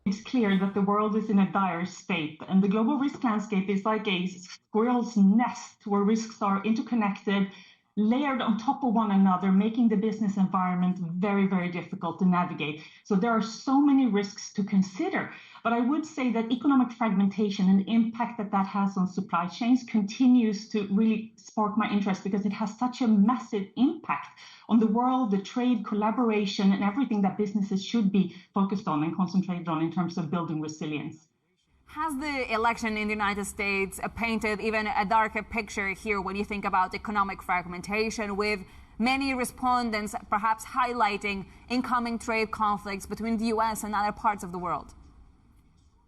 It's clear that the world is in a dire state, and the global risk landscape is like a squirrel's nest where risks are interconnected, layered on top of one another, making the business environment very, very difficult to navigate. So there are so many risks to consider. But I would say that economic fragmentation and the impact that that has on supply chains continues to really spark my interest because it has such a massive impact on the world, the trade, collaboration, and everything that businesses should be focused on and concentrated on in terms of building resilience. Has the election in the United States painted even a darker picture here when you think about economic fragmentation, with many respondents perhaps highlighting incoming trade conflicts between the US and other parts of the world?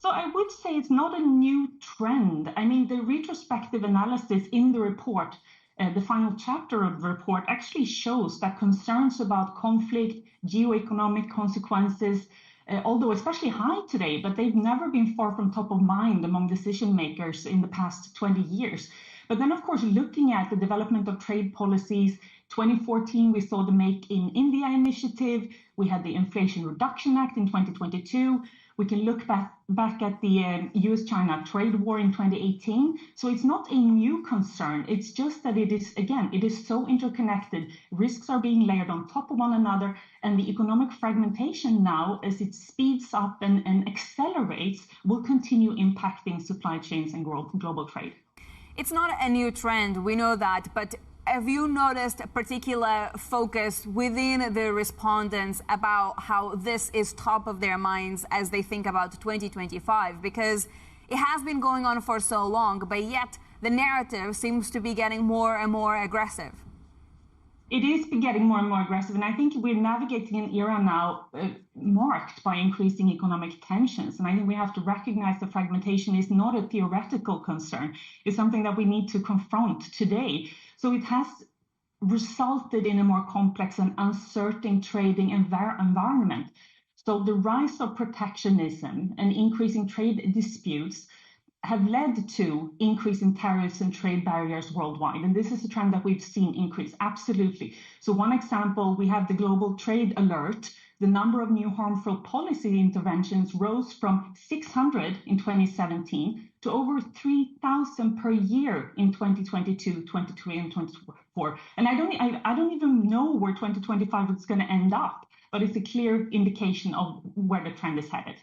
So I would say it's not a new trend. I mean, the retrospective analysis in the report, the final chapter of the report, actually shows that concerns about conflict, geoeconomic consequences, although especially high today, but they've never been far from top of mind among decision makers in the past 20 years. But then, of course, looking at the development of trade policies, 2014, we saw the Make in India initiative. We had the Inflation Reduction Act in 2022. We can look back at the US-China trade war in 2018. So it's not a new concern. It's just that it is so interconnected. Risks are being layered on top of one another. And the economic fragmentation now, as it speeds up and accelerates, will continue impacting supply chains and global trade. It's not a new trend, we know that, but have you noticed a particular focus within the respondents about how this is top of their minds as they think about 2025? Because it has been going on for so long, but yet the narrative seems to be getting more and more aggressive. It is getting more and more aggressive, and I think we're navigating an era now marked by increasing economic tensions. And I think we have to recognize that fragmentation is not a theoretical concern. It's something that we need to confront today. So it has resulted in a more complex and uncertain trading environment. So the rise of protectionism and increasing trade disputes have led to increasing tariffs and trade barriers worldwide. And this is a trend that we've seen increase, absolutely. So one example, we have the Global Trade Alert. The number of new harmful policy interventions rose from 600 in 2017 to over 3,000 per year in 2022, 23, and 24. And I don't even know where 2025 is going to end up, but it's a clear indication of where the trend is headed.